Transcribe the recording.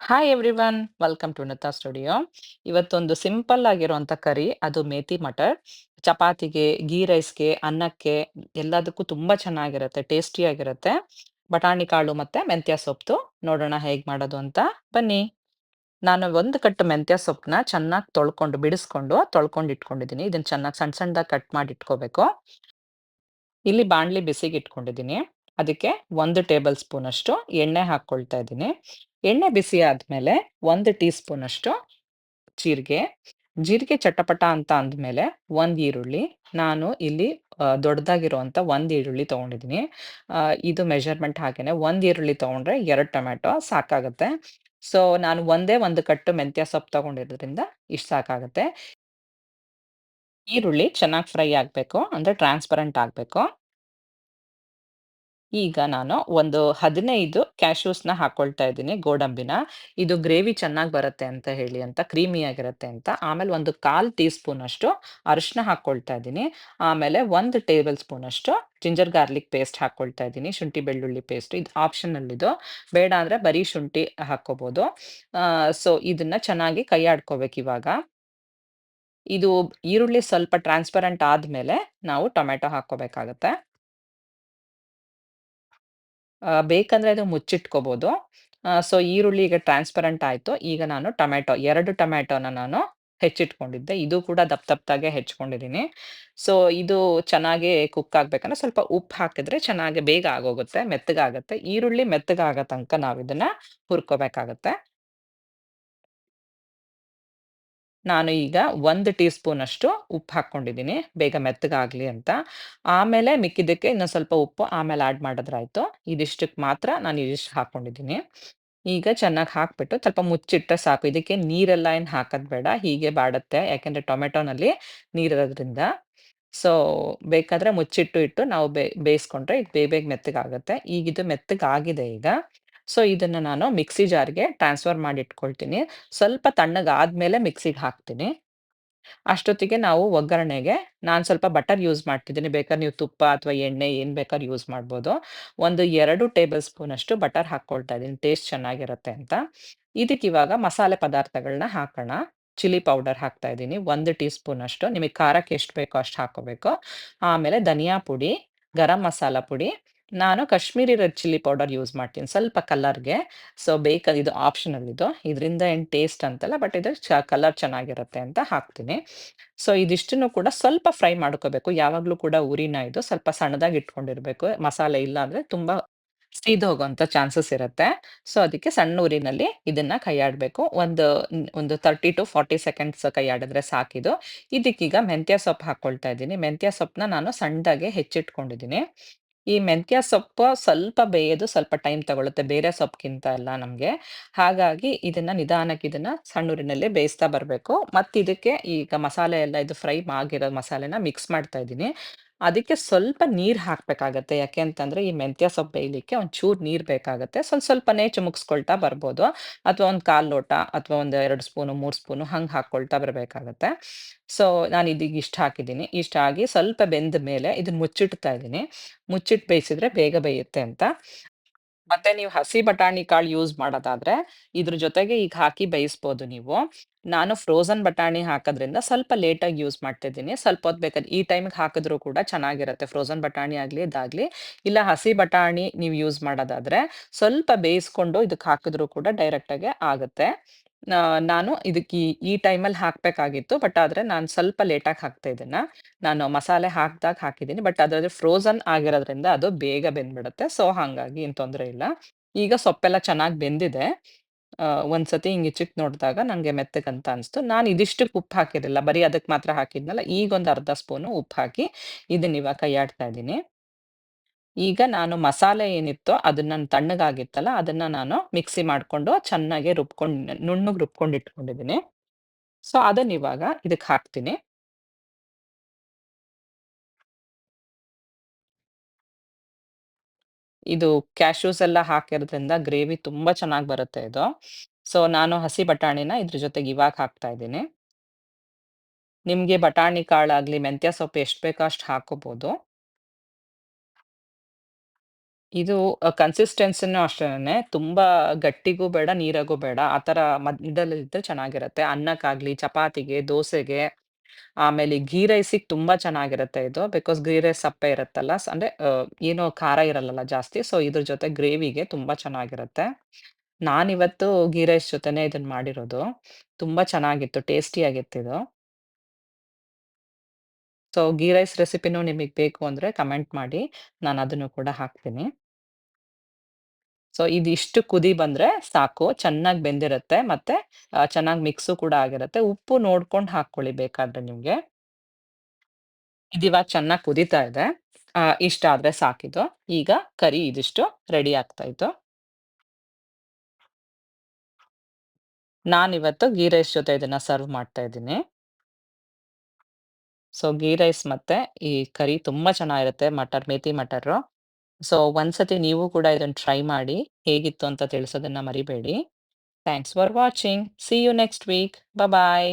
Hi everyone, welcome to Natha studio. ಇವತ್ತೊಂದು simple ಆಗಿರುವಂಥ curry, ಅದು ಮೇಥಿ ಮಟರ್. ಚಪಾತಿಗೆ, ಗೀ ರೈಸ್ಗೆ, ಅನ್ನಕ್ಕೆ ಎಲ್ಲದಕ್ಕೂ ತುಂಬ ಚೆನ್ನಾಗಿರುತ್ತೆ, ಟೇಸ್ಟಿಯಾಗಿರುತ್ತೆ. ಬಟಾಣಿ ಕಾಳು ಮತ್ತೆ ಮೆಂತ್ಯ ಸೊಪ್ಪು. ನೋಡೋಣ ಹೇಗೆ ಮಾಡೋದು ಅಂತ. ಬನ್ನಿ. ನಾನು ಒಂದು ಕಟ್ಟು ಮೆಂತ್ಯ ಸೊಪ್ಪನ್ನ ಚೆನ್ನಾಗಿ ತೊಳ್ಕೊಂಡು ಇಟ್ಕೊಂಡಿದ್ದೀನಿ. ಇದನ್ನ ಚೆನ್ನಾಗಿ ಸಣ್ಣ ಸಣ್ಣದಾಗಿ ಕಟ್ ಮಾಡಿ ಇಟ್ಕೋಬೇಕು. ಇಲ್ಲಿ ಬಾಣಲಿ ಬಿಸಿಗೆ ಇಟ್ಕೊಂಡಿದ್ದೀನಿ. ಅದಕ್ಕೆ 1 ಟೇಬಲ್ ಸ್ಪೂನ್ ಅಷ್ಟು ಎಣ್ಣೆ ಹಾಕ್ಕೊಳ್ತಾ ಇದ್ದೀನಿ. ಎಣ್ಣೆ ಬಿಸಿ ಆದ್ಮೇಲೆ 1 ಟೀ ಸ್ಪೂನ್ ಅಷ್ಟು ಜೀರಿಗೆ. ಜೀರಿಗೆ ಚಟಪಟ ಅಂತ ಅಂದ್ಮೇಲೆ 1 ಈರುಳ್ಳಿ. ನಾನು ಇಲ್ಲಿ ದೊಡ್ಡದಾಗಿರುವಂಥ 1 ಈರುಳ್ಳಿ ತಗೊಂಡಿದ್ದೀನಿ. ಇದು ಮೆಜರ್‌ಮೆಂಟ್ ಹಾಗೇನೆ 1 ಈರುಳ್ಳಿ ತಗೊಂಡ್ರೆ 2 ಟೊಮ್ಯಾಟೊ ಸಾಕಾಗುತ್ತೆ. ಸೊ, ನಾನು ಒಂದೇ 1 ಕಟ್ಟು ಮೆಂತ್ಯ ಸೊಪ್ಪು ತಗೊಂಡಿರೋದ್ರಿಂದ ಇಷ್ಟು ಸಾಕಾಗುತ್ತೆ. ಈರುಳ್ಳಿ ಚೆನ್ನಾಗಿ ಫ್ರೈ ಆಗ್ಬೇಕು. ಅಂದ್ರೆ ಟ್ರಾನ್ಸ್‌ಪರೆಂಟ್ ಆಗ್ಬೇಕು. ಈಗ ನಾನು ಒಂದು 15 ಕ್ಯಾಶ್ಯೂಸ್‌ನ ಹಾಕೊಳ್ತಾ ಇದ್ದೀನಿ, ಗೋಡಂಬಿನ. ಇದು ಗ್ರೇವಿ ಚೆನ್ನಾಗಿ ಬರುತ್ತೆ ಅಂತ ಹೇಳಿ ಅಂತ, ಕ್ರೀಮಿಯಾಗಿರುತ್ತೆ ಅಂತ. ಆಮೇಲೆ ಒಂದು 1/4 ಟೀ ಸ್ಪೂನ್ ಅಷ್ಟು ಅರಿಶಿನ ಹಾಕ್ಕೊಳ್ತಾ ಇದ್ದೀನಿ. ಆಮೇಲೆ 1 ಟೇಬಲ್ ಸ್ಪೂನ್ ಅಷ್ಟು ಜಿಂಜರ್ ಗಾರ್ಲಿಕ್ ಪೇಸ್ಟ್ ಹಾಕ್ಕೊಳ್ತಾ ಇದ್ದೀನಿ. ಶುಂಠಿ ಬೆಳ್ಳುಳ್ಳಿ ಪೇಸ್ಟ್. ಇದು ಆಪ್ಷನಲ್ ಇದು. ಬೇಡ ಅಂದ್ರೆ ಬರೀ ಶುಂಠಿ ಹಾಕ್ಕೋಬಹುದು. ಸೊ ಇದನ್ನ ಚೆನ್ನಾಗಿ ಕೈ ಆಡ್ಕೋಬೇಕಿವಾಗ. ಇದು ಈರುಳ್ಳಿ ಸ್ವಲ್ಪ ಟ್ರಾನ್ಸ್‌ಪರೆಂಟ್ ಆದ್ಮೇಲೆ ನಾವು ಟೊಮ್ಯಾಟೊ ಹಾಕ್ಕೋಬೇಕಾಗತ್ತೆ. ಬೇಕಂದ್ರೆ ಅದು ಮುಚ್ಚಿಟ್ಕೋಬೋದು. ಸೊ ಈರುಳ್ಳಿ ಈಗ ಟ್ರಾನ್ಸ್‌ಪರೆಂಟ್ ಆಯ್ತು. ಈಗ ನಾನು 2 ಟೊಮ್ಯಾಟೋನ ನಾನು ಹೆಚ್ಚಿಟ್ಕೊಂಡಿದ್ದೆ. ಇದು ಕೂಡ ದಪ್ಪದಾಗೆ ಹೆಚ್ಕೊಂಡಿದ್ದೀನಿ. ಸೊ ಇದು ಚೆನ್ನಾಗಿ ಕುಕ್ ಆಗ್ಬೇಕಂದ್ರೆ ಸ್ವಲ್ಪ ಉಪ್ಪು ಹಾಕಿದ್ರೆ ಚೆನ್ನಾಗಿ ಬೇಗ ಆಗೋಗುತ್ತೆ, ಮೆತ್ತಗಾಗತ್ತೆ. ಈರುಳ್ಳಿ ಮೆತ್ತಗಾಗೋ ತನಕ ನಾವಿದನ್ನ ಹುರ್ಕೋಬೇಕಾಗತ್ತೆ. ನಾನು ಈಗ 1 ಟೀ ಸ್ಪೂನ್ ಅಷ್ಟು ಉಪ್ಪು ಹಾಕ್ಕೊಂಡಿದ್ದೀನಿ, ಬೇಗ ಮೆತ್ತಗಾಗ್ಲಿ ಅಂತ. ಆಮೇಲೆ ಮಿಕ್ಕಿದ್ದಕ್ಕೆ ಇನ್ನೊಂದು ಸ್ವಲ್ಪ ಉಪ್ಪು ಆಮೇಲೆ ಆಡ್ ಮಾಡಿದ್ರಾಯ್ತು. ಇದಿಷ್ಟಕ್ಕೆ ಮಾತ್ರ ನಾನು ಇದಿಷ್ಟು ಹಾಕ್ಕೊಂಡಿದ್ದೀನಿ. ಈಗ ಚೆನ್ನಾಗಿ ಹಾಕ್ಬಿಟ್ಟು ಸ್ವಲ್ಪ ಮುಚ್ಚಿಟ್ರೆ ಸಾಕು. ಇದಕ್ಕೆ ನೀರೆಲ್ಲ ಏನು ಹಾಕೋದ್ ಬೇಡ. ಹೀಗೆ ಬಾಡುತ್ತೆ. ಯಾಕೆಂದ್ರೆ ಟೊಮೆಟೊನಲ್ಲಿ ನೀರಿರೋದ್ರಿಂದ. ಸೊ, ಬೇಕಾದ್ರೆ ಮುಚ್ಚಿಟ್ಟು ಇಟ್ಟು ನಾವು ಬೇಯಿಸ್ಕೊಂಡ್ರೆ ಇದು ಬೇಗ ಮೆತ್ತಗಾಗುತ್ತೆ. ಈಗ ಇದು ಮೆತ್ತಗಾಗಿದೆ ಈಗ. ಸೊ, ಇದನ್ನ ನಾನು ಮಿಕ್ಸಿ ಜಾರ್‌ಗೆ ಟ್ರಾನ್ಸ್‌ಫರ್ ಮಾಡಿ ಇಟ್ಕೊಳ್ತೀನಿ. ಸ್ವಲ್ಪ ತಣ್ಣಗಾದ್ಮೇಲೆ ಮಿಕ್ಸಿಗೆ ಹಾಕ್ತೀನಿ. ಅಷ್ಟೊತ್ತಿಗೆ ನಾವು ಒಗ್ಗರಣೆಗೆ ನಾನು ಸ್ವಲ್ಪ ಬಟರ್ ಯೂಸ್ ಮಾಡ್ತಿದ್ದೀನಿ. ಬೇಕಾದ್ರೆ ನೀವು ತುಪ್ಪ ಅಥವಾ ಎಣ್ಣೆ ಏನ್ ಬೇಕಾದ್ರೂ ಯೂಸ್ ಮಾಡ್ಬೋದು. ಒಂದು 2 ಟೇಬಲ್ ಸ್ಪೂನ್ ಅಷ್ಟು ಬಟರ್ ಹಾಕ್ಕೊಳ್ತಾ ಇದ್ದೀನಿ, ಟೇಸ್ಟ್ ಚೆನ್ನಾಗಿರುತ್ತೆ ಅಂತ. ಇದಕ್ಕಿವಾಗ ಮಸಾಲೆ ಪದಾರ್ಥಗಳನ್ನ ಹಾಕೋಣ. ಚಿಲ್ಲಿ ಪೌಡರ್ ಹಾಕ್ತಾ ಇದ್ದೀನಿ 1 ಟೀ ಸ್ಪೂನ್ ಅಷ್ಟು. ನಿಮಗೆ ಖಾರಕ್ಕೆ ಎಷ್ಟು ಬೇಕೋ ಅಷ್ಟು ಹಾಕೋಬೇಕು. ಆಮೇಲೆ ಧನಿಯಾ ಪುಡಿ, ಗರಂ ಮಸಾಲ ಪುಡಿ. ನಾನು Kashmiri red chilli powder use ಮಾಡ್ತೀನಿ ಸ್ವಲ್ಪ ಕಲರ್‌ಗೆ. ಸೊ, ಇದು ಆಪ್ಷನಲ್ ಇದು. ಇದರಿಂದ ಏನ್ ಟೇಸ್ಟ್ ಅಂತಲ್ಲ, ಬಟ್ ಇದು ಕಲರ್ ಚೆನ್ನಾಗಿರುತ್ತೆ ಅಂತ ಹಾಕ್ತೀನಿ. ಸೊ, ಇದಿಷ್ಟನ್ನು ಕೂಡ ಸ್ವಲ್ಪ ಫ್ರೈ ಮಾಡ್ಕೋಬೇಕು. ಯಾವಾಗ್ಲೂ ಕೂಡ ಉರಿನ ಇದು ಸ್ವಲ್ಪ ಸಣ್ಣದಾಗಿ ಇಟ್ಕೊಂಡಿರ್ಬೇಕು. ಮಸಾಲೆ ಇಲ್ಲ ಅಂದ್ರೆ ತುಂಬಾ ಸೀದೋಗುವಂತ ಚಾನ್ಸಸ್ ಇರುತ್ತೆ. ಸೊ, ಅದಕ್ಕೆ ಸಣ್ಣ ಉರಿನಲ್ಲಿ ಇದನ್ನ ಕೈಯಾಡ್ಬೇಕು. ಒಂದು 30 ಟು 40 ಸೆಕೆಂಡ್ಸ್ ಕೈಯಾಡಿದ್ರೆ ಸಾಕಿದು. ಇದಕ್ಕೀಗ ಮೆಂತ್ಯ ಸೊಪ್ಪು ಹಾಕ್ಕೊಳ್ತಾ ಇದ್ದೀನಿ. ಮೆಂತ್ಯ ಸೊಪ್ಪನ್ನ ನಾನು ಸಣ್ಣದಾಗಿ ಹೆಚ್ಚಿಟ್ಕೊಂಡಿದ್ದೀನಿ. ಈ ಮೆಂತ್ಯ ಸೊಪ್ಪು ಸ್ವಲ್ಪ ಬೇಯೋದು ಸ್ವಲ್ಪ ಟೈಮ್ ತಗೊಳುತ್ತೆ, ಬೇರೆ ಸೊಪ್ಪಿಗಿಂತ ಎಲ್ಲ ನಮ್ಗೆ. ಹಾಗಾಗಿ ಇದನ್ನ ಸಣ್ಣೂರಿನಲ್ಲೇ ಬೇಯಿಸ್ತಾ ಬರ್ಬೇಕು. ಮತ್ತಿದಕ್ಕೆ ಈಗ ಮಸಾಲೆ ಎಲ್ಲ ಇದು ಫ್ರೈ ಆಗಿರೋ ಮಸಾಲೆನ ಮಿಕ್ಸ್ ಮಾಡ್ತಾ ಇದ್ದೀನಿ. ಅದಕ್ಕೆ ಸ್ವಲ್ಪ ನೀರ್ ಹಾಕ್ಬೇಕಾಗತ್ತೆ. ಯಾಕೆ ಅಂತಂದ್ರೆ ಈ ಮೆಂತ್ಯ ಸೊಪ್ಪು ಬೇಯಲಿಕ್ಕೆ ಒಂಚೂರು ನೀರ್ ಬೇಕಾಗತ್ತೆ. ಸ್ವಲ್ಪನೇ ಚಿಮುಕ್ಸ್ಕೊಳ್ತಾ ಬರ್ಬೋದು. ಅಥವಾ ಒಂದು 1/4 ಲೋಟ ಅಥವಾ ಒಂದು 2 ಸ್ಪೂನು, 3 ಸ್ಪೂನು ಹಂಗ್ ಹಾಕ್ಕೊಳ್ತಾ ಬರ್ಬೇಕಾಗತ್ತೆ. ಸೊ, ನಾನು ಇದೀಗ ಇಷ್ಟು ಹಾಕಿದ್ದೀನಿ. ಇಷ್ಟಾಗಿ ಸ್ವಲ್ಪ ಬೆಂದ ಮೇಲೆ ಇದನ್ನ ಮುಚ್ಚಿಡ್ತಾ ಇದ್ದೀನಿ. ಮುಚ್ಚಿಟ್ಟು ಬೇಯಿಸಿದ್ರೆ ಬೇಗ ಬೇಯುತ್ತೆ ಅಂತ. ಮತ್ತೆ ನೀವು ಹಸಿ ಬಟಾಣಿ ಕಾಳು ಯೂಸ್ ಮಾಡೋದಾದ್ರೆ, ಇದ್ರ ಜೊತೆಗೆ ಈಗ ಹಾಕಿ ಬೇಯಿಸ್ಬೋದು ನೀವು. ನಾನು ಫ್ರೋಜನ್ ಬಟಾಣಿ ಹಾಕೋದ್ರಿಂದ ಸ್ವಲ್ಪ ಲೇಟಾಗಿ ಯೂಸ್ ಮಾಡ್ತಿದ್ದೀನಿ. ಸ್ವಲ್ಪ ಹೊತ್ತು ಬೇಕಾದ್ರೆ ಈ ಟೈಮಿಗೆ ಹಾಕಿದ್ರು ಕೂಡ ಚೆನ್ನಾಗಿರುತ್ತೆ. ಫ್ರೋಜನ್ ಬಟಾಣಿ ಆಗ್ಲಿ, ಇದಾಗ್ಲಿ. ಇಲ್ಲ ಹಸಿ ಬಟಾಣಿ ನೀವು ಯೂಸ್ ಮಾಡೋದಾದ್ರೆ, ಸ್ವಲ್ಪ ಬೇಯಿಸ್ಕೊಂಡು ಇದಕ್ಕೆ ಹಾಕಿದ್ರು ಕೂಡ ಡೈರೆಕ್ಟಾಗೆ ಆಗುತ್ತೆ. ನಾನು ಇದಕ್ಕೆ ಈ ಟೈಮಲ್ಲಿ ಹಾಕ್ಬೇಕಾಗಿತ್ತು. ಬಟ್ ಆದ್ರೆ ನಾನು ಸ್ವಲ್ಪ ಲೇಟಾಗಿ ಹಾಕ್ತೆ ಇದನ್ನ. ನಾನು ಮಸಾಲೆ ಹಾಕ್ದಾಗ ಹಾಕಿದ್ದೀನಿ. ಬಟ್ ಅದ್ರದ್ದು ಫ್ರೋಜನ್ ಆಗಿರೋದ್ರಿಂದ ಅದು ಬೇಗ ಬೆಂದ್ಬಿಡುತ್ತೆ. ಸೊ, ಹಾಗಾಗಿ ಏನ್ ತೊಂದ್ರೆ ಇಲ್ಲ. ಈಗ ಸೊಪ್ಪೆಲ್ಲ ಚೆನ್ನಾಗಿ ಬೆಂದಿದೆ. ಒಂದ್ಸತಿ ಹಿಂಗ್ ಇಚಿಕ್ ನೋಡಿದಾಗ ನಂಗೆ ಮೆತ್ತಗಂತ ಅನ್ಸ್ತು. ನಾನು ಇದಿಷ್ಟಕ್ಕೆ ಉಪ್ಪು ಹಾಕಿರ್ಲಿಲ್ಲ. ಬರೀ ಅದಕ್ಕೆ ಮಾತ್ರ ಹಾಕಿದ್ನಲ್ಲ. ಈಗ ಒಂದು ಅರ್ಧ ಸ್ಪೂನು ಉಪ್ಪು ಹಾಕಿ ಇದನ್ನ ಇವಾಗ ಕೈಯಾಡ್ತಾ ಇದ್ದೀನಿ. ಈಗ ನಾನು ಮಸಾಲೆ ಏನಿತ್ತೋ ಅದನ್ನ ತಣ್ಣಗಾಗಿತ್ತಲ್ಲ, ಅದನ್ನ ನಾನು ಮಿಕ್ಸಿ ಮಾಡ್ಕೊಂಡು ಚೆನ್ನಾಗಿ ನುಣ್ಣಗೆ ರುಬ್ಕೊಂಡು ಇಟ್ಕೊಂಡಿದ್ದೀನಿ. ಸೊ, ಅದನ್ನ ಇವಾಗ ಇದಕ್ಕೆ ಹಾಕ್ತೀನಿ. ಇದು ಕ್ಯಾಶ್ಯೂಸ್ ಎಲ್ಲ ಹಾಕಿರೋದ್ರಿಂದ ಗ್ರೇವಿ ತುಂಬಾ ಚೆನ್ನಾಗಿ ಬರುತ್ತೆ ಇದು. ಸೊ, ನಾನು ಹಸಿ ಬಟಾಣಿನ ಇದ್ರ ಜೊತೆಗೆ ಇವಾಗ ಹಾಕ್ತಾ ಇದ್ದೀನಿ. ನಿಮ್ಗೆ ಬಟಾಣಿ ಕಾಳಾಗ್ಲಿ, ಮೆಂತ್ಯ ಸೊಪ್ಪು ಎಷ್ಟು ಬೇಕೋ ಅಷ್ಟು ಹಾಕೋಬಹುದು. ಇದು ಕನ್ಸಿಸ್ಟೆನ್ಸಿನೂ ಅಷ್ಟೇನೆ ತುಂಬಾ ಗಟ್ಟಿಗೂ ಬೇಡ, ನೀರಾಗೂ ಬೇಡ. ಆ ಥರ ಮಧ್ಯದಲ್ಲಿದ್ರೆ ಚೆನ್ನಾಗಿರತ್ತೆ. ಅನ್ನಕ್ಕಾಗ್ಲಿ, ಚಪಾತಿಗೆ, ದೋಸೆಗೆ, ಆಮೇಲೆ ಘೀ ರೈಸಿಗೆ ತುಂಬಾ ಚೆನ್ನಾಗಿರುತ್ತೆ ಇದು. ಬಿಕಾಸ್ ಘೀ ರೈಸ್ ಸಪ್ಪೆ ಇರುತ್ತಲ್ಲ. ಅಂದ್ರೆ ಏನು ಖಾರ ಇರಲ್ಲಲ್ಲ ಜಾಸ್ತಿ. ಸೊ ಇದ್ರ ಜೊತೆ ಗ್ರೇವಿಗೆ ತುಂಬಾ ಚೆನ್ನಾಗಿರುತ್ತೆ. ನಾನಿವತ್ತು ಘೀ ರೈಸ್ ಜೊತೆನೆ ಇದನ್ನ ಮಾಡಿರೋದು. ತುಂಬಾ ಚೆನ್ನಾಗಿತ್ತು. ಟೇಸ್ಟಿಯಾಗಿತ್ತಿದು. ಸೊ ಘೀ ರೈಸ್ ರೆಸಿಪಿನೂ ನಿಮಿಗ್ ಬೇಕು ಅಂದ್ರೆ ಕಮೆಂಟ್ ಮಾಡಿ. ನಾನು ಅದನ್ನು ಕೂಡ ಹಾಕ್ತೀನಿ. ಸೊ ಇದಿಷ್ಟು ಕುದಿ ಬಂದ್ರೆ ಸಾಕು. ಚೆನ್ನಾಗ್ ಬೆಂದಿರುತ್ತೆ ಮತ್ತೆ ಚೆನ್ನಾಗ್ ಮಿಕ್ಸು ಕೂಡ ಆಗಿರುತ್ತೆ. ಉಪ್ಪು ನೋಡ್ಕೊಂಡ್ ಹಾಕ್ಕೊಳ್ಳಿ ಬೇಕಾದ್ರೆ ನಿಮ್ಗೆ. ಇದಿವಾಗ ಚೆನ್ನಾಗ್ ಕುದೀತಾ ಇದೆ. ಇಷ್ಟ ಆದ್ರೆ ಸಾಕಿದು. ಈಗ ಕರಿ ಇದಿಷ್ಟು ರೆಡಿ ಆಗ್ತಾಯಿತ್ತು. ನಾನಿವತ್ತು ಘೀ ರೈಸ್ ಜೊತೆ ಇದನ್ನ ಸರ್ವ್ ಮಾಡ್ತಾ ಇದ್ದೀನಿ. ಸೊ ಘೀ ರೈಸ್ ಮತ್ತೆ ಈ ಕರಿ ತುಂಬಾ ಚೆನ್ನಾಗಿರುತ್ತೆ ಮೇಥಿ ಮಟರು. ಸೊ ಒಂದ್ಸತಿ ನೀವು ಕೂಡ ಇದನ್ನ ಟ್ರೈ ಮಾಡಿ. ಹೇಗಿತ್ತು ಅಂತ ತಿಳಿಸೋದನ್ನ ಮರಿಬೇಡಿ. Thanks for watching. See you next week. Bye.